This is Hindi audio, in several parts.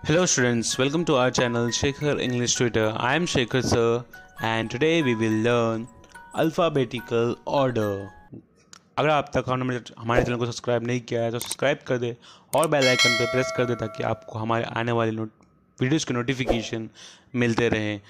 Hello students, welcome to our channel Shekhar English Tutor. I am Shekhar sir and today we will learn alphabetical order. अगर आप तक हमारे चैनल को सब्सक्राइब नहीं किया है तो सब्सक्राइब कर दे और बेल आइकन पर प्रेस कर दे ताकि आपको हमारे आने वाले वीडियोज़ के नोटिफिकेशन मिलते रहें।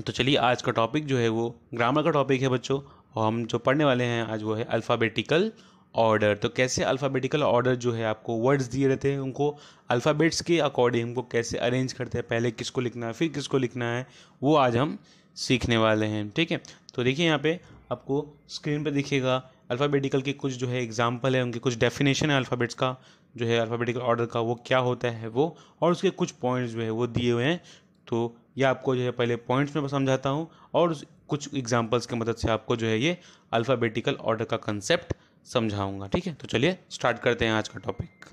तो चलिए आज का टॉपिक जो है वो ग्रामर का टॉपिक है बच्चों, और हम जो पढ़ने वाले हैं आज वो है अल्फ़ाबेटिकल ऑर्डर। तो कैसे अल्फ़ाबेटिकल ऑर्डर जो है, आपको वर्ड्स दिए रहते हैं उनको अल्फ़ाबेट्स के अकॉर्डिंग हमको कैसे अरेंज करते हैं, पहले किसको लिखना है फिर किसको लिखना है, वो आज हम सीखने वाले हैं। ठीक है, तो देखिए यहाँ पे आपको स्क्रीन पे दिखेगा अल्फ़ाबेटिकल के कुछ जो है एग्जाम्पल है, उनके कुछ डेफिनेशन है अल्फ़ाबेट्स का, जो है अल्फ़ाबेटिकल ऑर्डर का वो क्या होता है वो, और उसके कुछ पॉइंट्स जो है वो दिए हुए हैं। तो ये आपको जो है पहले पॉइंट्स में समझाता हूँ और कुछ एग्जांपल्स की मदद से आपको जो है ये अल्फ़ाबेटिकल ऑर्डर का कंसेप्ट समझाऊंगा। ठीक है, तो चलिए स्टार्ट करते हैं आज का टॉपिक।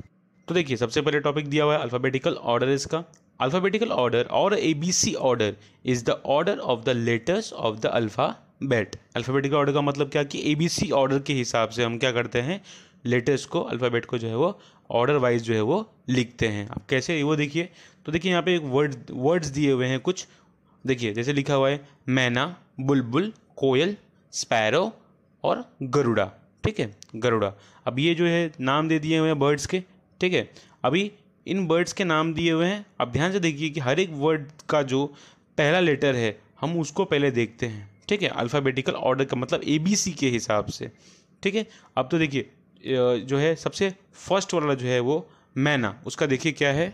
तो देखिए सबसे पहले टॉपिक दिया हुआ है अल्फ़ाबेटिकल ऑर्डर। इसका अल्फ़ाबेटिकल ऑर्डर और ABC order is the order of the letters of the alphabet. Alphabetical order का मतलब क्या कि ABC ऑर्डर के हिसाब से हम क्या करते हैं, लेटर्स को, अल्फ़ाबेट को जो है वो ऑर्डर वाइज जो है वो लिखते हैं। अब कैसे वो देखिए, तो देखिए यहाँ पे एक वर्ड्स दिए हुए हैं कुछ। देखिए जैसे लिखा हुआ है मैना, बुलबुल, कोयल, स्पैरो और गरुड़ा। ठीक है, गरुड़ा। अब ये जो है नाम दे दिए हुए हैं बर्ड्स के। ठीक है, अभी इन बर्ड्स के नाम दिए हुए हैं। अब ध्यान से देखिए कि हर एक वर्ड का जो पहला लेटर है हम उसको पहले देखते हैं। ठीक है, अल्फ़ाबेटिकल ऑर्डर का मतलब ABC के हिसाब से। ठीक है, अब तो देखिए जो है सबसे फर्स्ट वाला जो है वो मैना, उसका देखिए क्या है।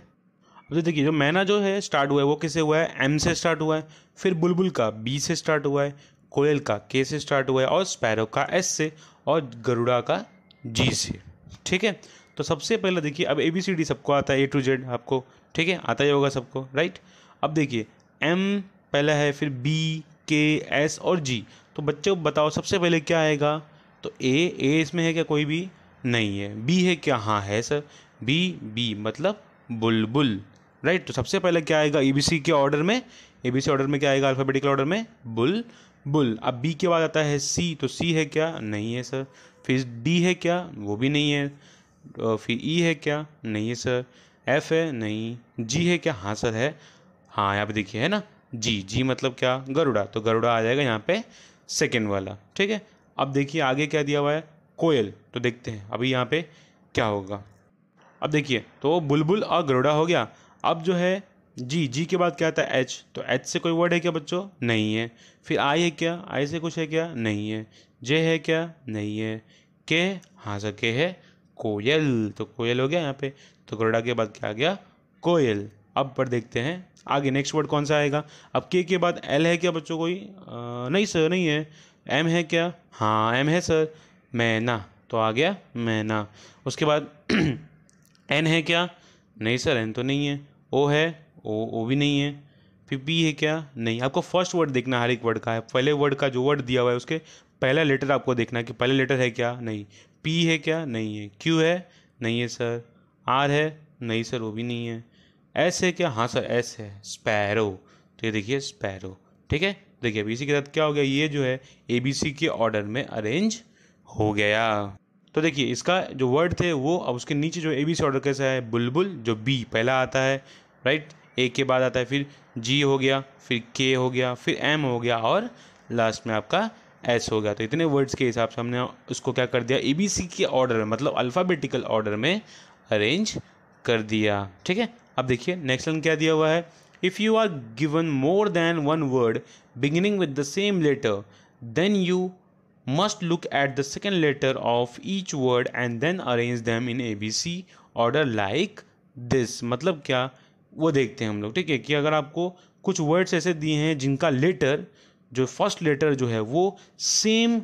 अब तो देखिए जो मैना जो है स्टार्ट हुआ है वो किससे हुआ है, M से स्टार्ट हुआ है। फिर बुलबुल का B से स्टार्ट हुआ है, कोयल का K से स्टार्ट हुआ है, और स्पैरो का S से, और गरुड़ा का G से। ठीक है, तो सबसे पहले देखिए अब ABCD सबको आता है A to Z आपको। ठीक है, आता ही होगा सबको, राइट। अब देखिए M पहला है, फिर B, K, S और G। तो बच्चों बताओ सबसे पहले क्या आएगा, तो ए इसमें है क्या, कोई भी नहीं है। बी है क्या, हाँ है सर, बी मतलब बुलबुल, राइट। तो सबसे पहले क्या आएगा ABC के ऑर्डर में, ABC ऑर्डर में क्या आएगा अल्फ़ाबेटिकल ऑर्डर में, बुल। अब बी के बाद आता है सी, तो सी है क्या, नहीं है सर। फिर डी है क्या, वो भी नहीं है। फिर ई है क्या, नहीं है सर। एफ है, नहीं। जी है क्या, हाँ सर है। हाँ यहाँ पे देखिए है ना, जी मतलब क्या, गरुड़ा। तो गरुड़ा आ जाएगा यहाँ पे सेकेंड वाला। ठीक है, अब देखिए आगे क्या दिया हुआ है, कोयल। तो देखते हैं अभी यहाँ पे क्या होगा। अब देखिए तो बुलबुल और गरुड़ा हो गया। अब जो है जी के बाद क्या आता है एच, तो एच से कोई वर्ड है क्या बच्चों, नहीं है। फिर आई है क्या, आई से कुछ है क्या, नहीं है। जे है क्या, नहीं है। के, हाँ सर के है, कोयल। तो कोयल हो गया यहाँ पे। तो गरुड़ा के बाद क्या आ गया, कोयल। अब पर देखते हैं आगे नेक्स्ट वर्ड कौन सा आएगा। अब के बाद एल है क्या बच्चों, कोई नहीं सर नहीं है। एम है क्या, हाँ एम है सर, मैना। तो आ गया मैना। उसके बाद एन है क्या, नहीं सर एन तो नहीं है। ओ है, ओ भी नहीं है। फिर पी है क्या, नहीं। आपको फर्स्ट वर्ड देखना हर एक वर्ड का है, पहले वर्ड का जो वर्ड दिया हुआ है उसके पहला लेटर आपको देखना है कि पहले लेटर है क्या, नहीं। पी है क्या, नहीं है। क्यू है, नहीं है सर। आर है, नहीं सर वो भी नहीं है। एस है क्या, हाँ सर एस है, स्पैरो। तो ये देखिए स्पैरो। ठीक है, देखिए अब इसी के साथ क्या हो गया, ये जो है ABC के ऑर्डर में अरेंज हो गया। तो देखिए इसका जो वर्ड थे वो, अब उसके नीचे जो ABC ऑर्डर कैसा है, बुलबुल, जो B पहला आता है, राइट। A के बाद आता है, फिर G हो गया, फिर K हो गया, फिर M हो गया, और लास्ट में आपका S हो गया। तो इतने वर्ड्स के हिसाब से हमने उसको क्या कर दिया, ABC के ऑर्डर में मतलब अल्फ़ाबेटिकल ऑर्डर में अरेंज कर दिया। ठीक है, अब देखिए नेक्स्ट लाइन क्या दिया हुआ है, if you are given more than one word beginning with the same letter then you must look at the second letter of each word and then arrange them in ABC order like this। मतलब क्या, वो देखते हैं हम लोग। ठीक है, कि अगर आपको कुछ वर्ड्स ऐसे दिए हैं जिनका लेटर, जो फर्स्ट लेटर जो है वो सेम,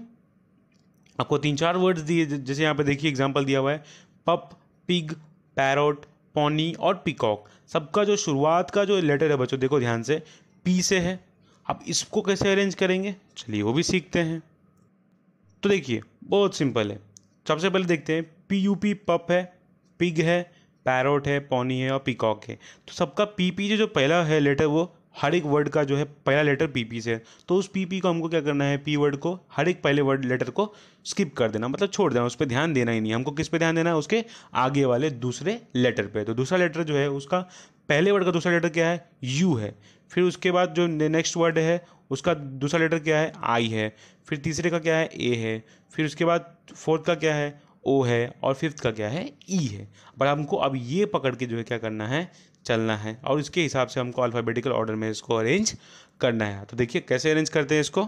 आपको 3-4 वर्ड्स दिए, जैसे यहाँ पे देखिए एग्जांपल दिया हुआ है, पप, पिग, पैरोट, पॉनी और पिकॉक। सबका जो शुरुआत का जो लेटर है बच्चों देखो ध्यान से, पी से है। अब इसको कैसे अरेंज करेंगे, चलिए वो भी सीखते हैं। तो देखिए बहुत सिंपल है, सबसे पहले देखते हैं PUP पप है, पिग है, पैरोट है, पॉनी है और पिकॉक है। तो सबका PP जो पहला है लेटर वो हर एक वर्ड का जो है पहला लेटर पीपी से है, तो उस पीपी को हमको क्या करना है, पी वर्ड को हर एक पहले वर्ड लेटर को स्किप कर देना, मतलब छोड़ देना, उस पर ध्यान देना ही नहीं। हमको किस पे ध्यान देना है, उसके आगे वाले दूसरे लेटर पे। तो दूसरा लेटर जो है उसका पहले वर्ड का दूसरा लेटर क्या है, यू है। फिर उसके बाद जो नेक्स्ट वर्ड है उसका दूसरा लेटर क्या है, आई है। फिर तीसरे का क्या है, ए है। फिर उसके बाद फोर्थ का क्या है, ओ है। और फिफ्थ का क्या है, ई है। बट हमको अब ये पकड़ के जो है क्या करना है, चलना है, और इसके हिसाब से हमको अल्फ़ाबेटिकल ऑर्डर में इसको अरेंज करना है। तो देखिए कैसे अरेंज करते हैं इसको।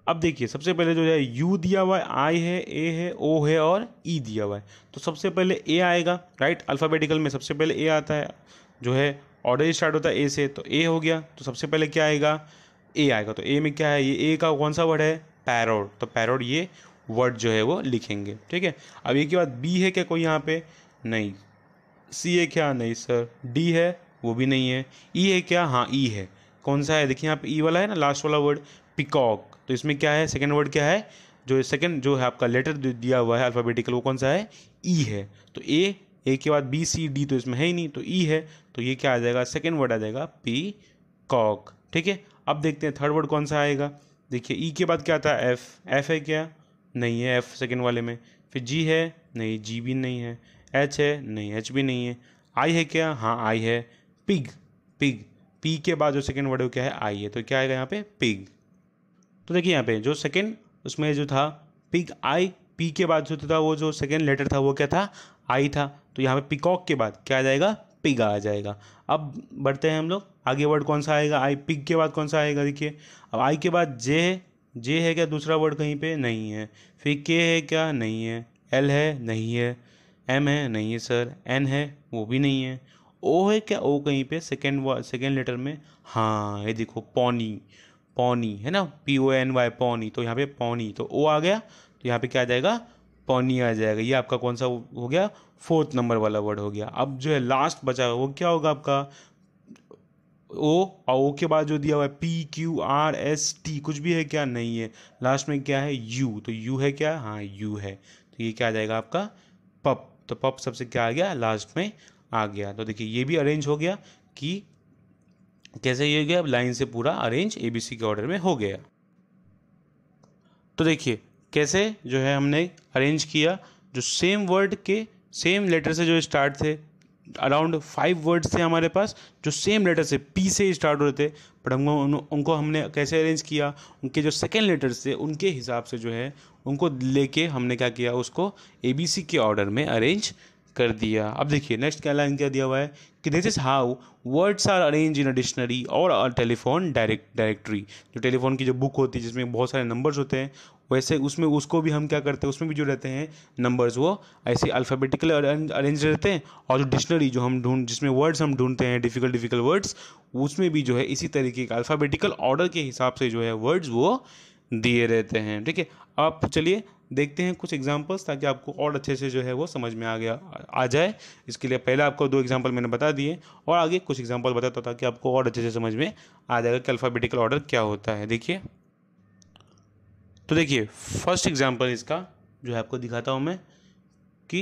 अब देखिए सबसे पहले जो है यू दिया हुआ है, आई है, ए है, ओ है और ई दिया हुआ है। तो सबसे पहले ए आएगा, राइट। अल्फ़ाबेटिकल में सबसे पहले ए आता है, जो है ऑर्डर स्टार्ट होता है ए से, तो ए हो गया। तो सबसे पहले क्या आएगा, ए आएगा। तो ए में क्या है, ये ए का कौन सा वर्ड है, पैरोट। तो पैरोट ये वर्ड जो है वो लिखेंगे, ठीक है। अब ये के बाद बी है क्या कोई यहाँ पे, नहीं। सी है क्या, नहीं सर। डी है, वो भी नहीं है। ई है क्या, हाँ ई है। कौन सा है, देखिए यहाँ पे ई वाला है ना, लास्ट वाला वर्ड पिकॉक। तो इसमें क्या है, सेकंड वर्ड क्या है, जो सेकंड जो है आपका लेटर दिया हुआ है अल्फ़ाबेटिकल, वो कौन सा है, ई है। तो ए के बाद बी सी डी तो इसमें है ही नहीं, तो ई है। तो ये क्या आ जाएगा, सेकंड वर्ड आ जाएगा पी कॉक, ठीक है। अब देखते हैं थर्ड वर्ड कौन सा आएगा। देखिए ई के बाद क्या आता है, एफ है क्या, नहीं है, एफ सेकंड वाले में। फिर जी है, नहीं, जी भी नहीं है। एच है, नहीं, एच भी नहीं है। आई है क्या, हाँ आई है। पिग, पिग, पी के बाद जो सेकंड वर्ड है वो क्या है, आई है। तो क्या आएगा यहाँ पे, पिग। तो देखिए यहाँ पे जो सेकंड उसमें जो था पिग आई, पी के बाद जो था वो जो सेकंड लेटर था वो क्या था, आई था। तो यहाँ पे पिकॉक के बाद क्या आ जाएगा, पिग आ जाएगा। अब बढ़ते हैं हम लोग आगे, वर्ड कौन सा आएगा, आई। पिग के बाद कौन सा आएगा, देखिए अब आई के बाद जे है, जे है क्या दूसरा वर्ड कहीं पे, नहीं है। फिर के है क्या, नहीं है। एल है, नहीं है। एम है, नहीं है सर। एन है, वो भी नहीं है। ओ है क्या, ओ कहीं पे सेकेंड लेटर में, हाँ ये देखो पौनी, पौनी है ना, पी ओ एन वाई, पौनी। तो यहाँ पे पौनी, तो ओ आ गया। तो यहाँ पे क्या आ जाएगा, पौनी आ जाएगा। ये आपका कौन सा हो गया, फोर्थ नंबर वाला वर्ड हो गया। अब जो है लास्ट बचा वो क्या होगा आपका, ओ। और ओ के बाद जो दिया हुआ है P Q R S T, कुछ भी है क्या, नहीं है। लास्ट में क्या है, यू। तो यू है क्या, हाँ यू है। तो ये क्या आ जाएगा आपका, पप। तो पप सबसे क्या आ गया, लास्ट में आ गया। तो देखिए ये भी अरेंज हो गया कि कैसे ये गया, लाइन से पूरा अरेंज एबीसी के ऑर्डर में हो गया। तो देखिए कैसे जो है हमने अरेंज किया, जो सेम वर्ड के सेम लेटर से जो स्टार्ट थे, अराउंड 5 वर्ड्स थे हमारे पास जो सेम लेटर से पी से स्टार्ट हो रहे थे। पर उनको हमने कैसे अरेंज किया, उनके जो सेकेंड लेटर्स थे उनके हिसाब से जो है उनको लेके हमने क्या किया, उसको एबीसी के ऑर्डर में अरेंज कर दिया। अब देखिए नेक्स्ट क्या लाइन क्या दिया हुआ है कि this is how words are arrange in a dictionary और अ टेलीफोन डायरेक्टरी। जो टेलीफोन की जो बुक होती है जिसमें बहुत सारे नंबर्स होते हैं, वैसे उसमें उसको भी हम क्या करते हैं, उसमें भी जो रहते हैं नंबर्स वो ऐसे अल्फ़ाबेटिकल अरेंज रहते हैं। और जो डिक्शनरी जो हम जिसमें वर्ड्स हम ढूंढते हैं डिफ़िकल्ट वर्ड्स, उसमें भी जो है इसी तरीके का अल्फ़ाबेटिकल ऑर्डर के हिसाब से जो है वर्ड्स वो दिए रहते हैं, ठीक है। आप चलिए देखते हैं कुछ एग्जांपल्स, ताकि आपको और अच्छे से जो है वो समझ में आ जाए। इसके लिए पहले आपको 2 एग्जांपल मैंने बता दिए, और आगे कुछ एग्जांपल बताता था ताकि आपको और अच्छे से समझ में आ जाएगा कि अल्फ़ाबेटिकल ऑर्डर क्या होता है। देखिए तो देखिए फर्स्ट एग्जांपल इसका जो है आपको दिखाता हूँ मैं कि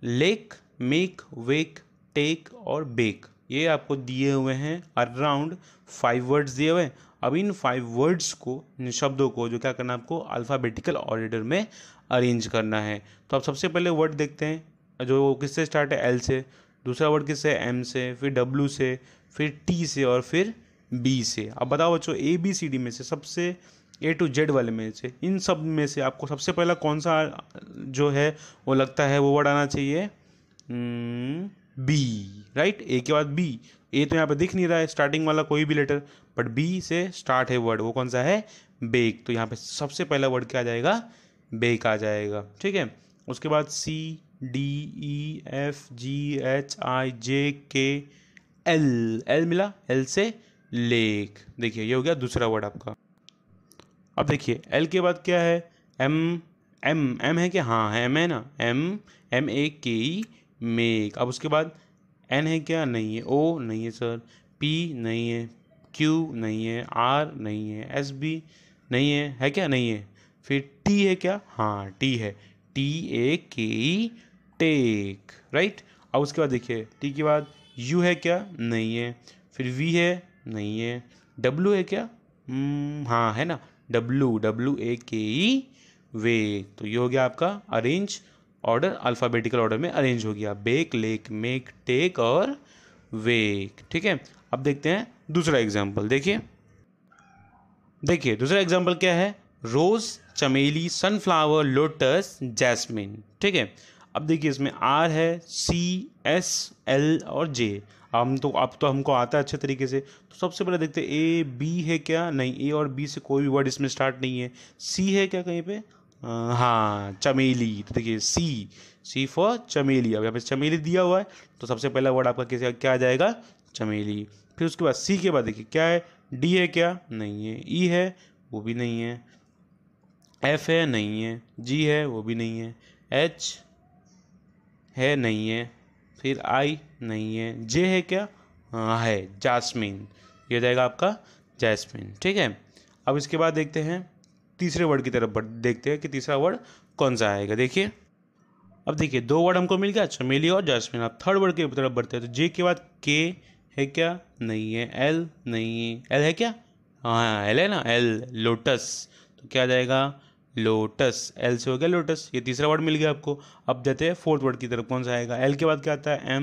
लेक, मेक, वेक, टेक और बेक, ये आपको दिए हुए हैं अराउंड 5 वर्ड्स दिए हुए हैं। अब इन 5 वर्ड्स को, इन शब्दों को जो क्या करना है आपको अल्फ़ाबेटिकल ऑर्डर में अरेंज करना है। तो अब सबसे पहले वर्ड देखते हैं जो किससे स्टार्ट है, एल से। दूसरा वर्ड किससे, एम से। फिर डब्ल्यू से, फिर टी से और फिर बी से। अब बताओ बच्चों ए बी सी डी में से सबसे ए टू जेड वाले में से इन सब में से आपको सबसे पहला कौन सा जो है वो लगता है वो वर्ड आना चाहिए, बी, राइट। ए के बाद बी। ए तो यहाँ पे दिख नहीं रहा है स्टार्टिंग वाला कोई भी लेटर, बट बी से स्टार्ट है वर्ड, वो कौन सा है, बेक। तो यहाँ पे सबसे पहला वर्ड क्या आ जाएगा, बेक आ जाएगा, ठीक है। उसके बाद सी, डी, ई, एफ, जी, एच, आई, जे, के, एल। एल मिला, एल से लेक। देखिए ये हो गया दूसरा वर्ड आपका। अब देखिए एल के बाद क्या है, एम। एम है क्या, हाँ है, एम है ना, एम ए के ई, मेक। अब उसके बाद एन है क्या, नहीं है। ओ नहीं है सर। पी नहीं है। क्यू नहीं है। आर नहीं है। एस भी नहीं है क्या, नहीं है। फिर टी है क्या, हाँ टी है, टी ए के ई, टेक, राइट। अब उसके बाद देखिए टी के बाद यू है क्या, नहीं है। फिर वी है, नहीं है। डब्लू है क्या? हाँ है ना, WWAKE, वे। तो ये हो गया आपका अरेंज ऑर्डर, अल्फ़ाबेटिकल ऑर्डर में अरेंज हो गया, बेक, लेक, मेक, टेक और वेक। ठीक है, अब देखते हैं दूसरा एग्जाम्पल। देखिए दूसरा एग्जाम्पल क्या है, रोज़, चमेली, सनफ्लावर, लोटस, जैस्मिन। ठीक है, अब देखिए इसमें आर है, CSL और J। अब तो हमको आता है अच्छे तरीके से। तो सबसे पहले देखते हैं A B है क्या? नहीं, A और B से कोई भी वर्ड इसमें स्टार्ट नहीं है। C है क्या कहीं पे? हाँ, चमेली। तो देखिए C फॉर चमेली। अब यहाँ पे चमेली दिया हुआ है, तो सबसे पहला वर्ड आपका क्या आ जाएगा? चमेली। फिर उसके बाद C के बाद देखिए क्या है, D है क्या? नहीं है। E है, वो भी नहीं है। F है, नहीं है। G है, वो भी नहीं है। H है, नहीं है। फिर I नहीं है। J है क्या? हाँ है, जास्मिन। ये हो जाएगा आपका जैस्मिन। ठीक है, अब इसके बाद देखते हैं तीसरे वर्ड की तरफ देखते हैं कि तीसरा वर्ड कौन सा आएगा। देखिए, अब देखिए दो वर्ड हमको मिल गया, चमेली और जैस्मिन। अब थर्ड वर्ड की तरफ बढ़ते हैं। तो J के बाद K है क्या? नहीं है। L नहीं है। L है क्या? हाँ L है ना, L, लोटस। तो क्या आ जाएगा? लोटस। L से हो गया लोटस। ये तीसरा वर्ड मिल गया आपको। अब जाते हैं फोर्थ वर्ड की तरफ, कौन सा आएगा? L के बाद क्या आता है?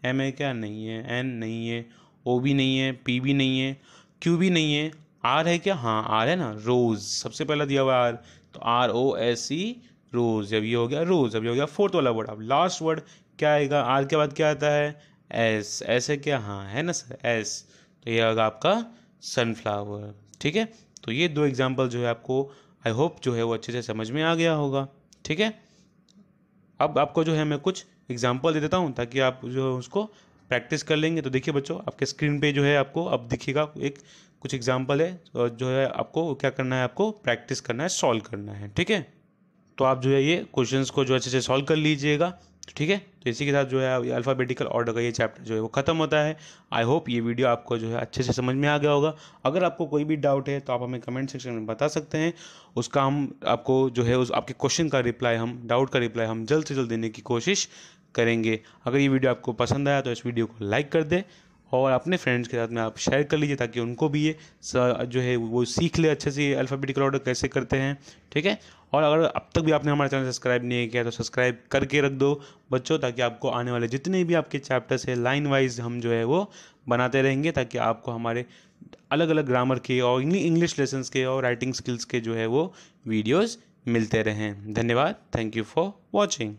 M है क्या? नहीं है। N नहीं है। O भी नहीं है। P भी नहीं है। Q भी नहीं है। R है क्या? हाँ R है ना, रोज। सबसे पहला दिया हुआ R, तो ROSE, रोज। जब ये हो गया रोज, अब ये हो गया फोर्थ वाला वर्ड। अब लास्ट वर्ड क्या आएगा? आर के बाद क्या आता है? एस है क्या? हाँ है ना सर, एस। तो ये होगा आपका सनफ्लावर। ठीक है, तो ये दो एग्जाम्पल जो है आपको, आई होप जो है वो अच्छे से समझ में आ गया होगा। ठीक है, अब आपको जो है मैं कुछ एग्जाम्पल दे देता हूँ ताकि आप जो है उसको प्रैक्टिस कर लेंगे। तो देखिए बच्चों, आपके स्क्रीन पे जो है आपको अब दिखेगा एक कुछ एग्जाम्पल है, और जो है आपको क्या करना है, आपको प्रैक्टिस करना है, सॉल्व करना है। ठीक है, तो आप जो है ये क्वेश्चंस को जो अच्छे से सॉल्व कर लीजिएगा। ठीक है, तो इसी के साथ जो है अल्फ़ाबेटिकल ऑर्डर का ये चैप्टर जो है वो ख़त्म होता है। आई होप ये वीडियो आपको जो है अच्छे से समझ में आ गया होगा। अगर आपको कोई भी डाउट है तो आप हमें कमेंट सेक्शन में बता सकते हैं। उसका हम आपको जो है उस आपके क्वेश्चन का रिप्लाई, हम डाउट का रिप्लाई हम जल्द से जल्द देने की कोशिश करेंगे। अगर ये वीडियो आपको पसंद आया तो इस वीडियो को लाइक कर दें और अपने फ्रेंड्स के साथ में आप शेयर कर लीजिए ताकि उनको भी ये जो है वो सीख ले अच्छे से अल्फ़ाबेटिकल ऑर्डर कैसे करते हैं। ठीक है, और अगर अब तक भी आपने हमारा चैनल सब्सक्राइब नहीं किया तो सब्सक्राइब करके रख दो बच्चों, ताकि आपको आने वाले जितने भी आपके चैप्टर्स है लाइन वाइज हम जो है वो बनाते रहेंगे, ताकि आपको हमारे अलग अलग ग्रामर के और इंग्लिश लेसन्स के और राइटिंग स्किल्स के जो है वो वीडियोज़ मिलते रहें। धन्यवाद, थैंक यू फॉर वॉचिंग।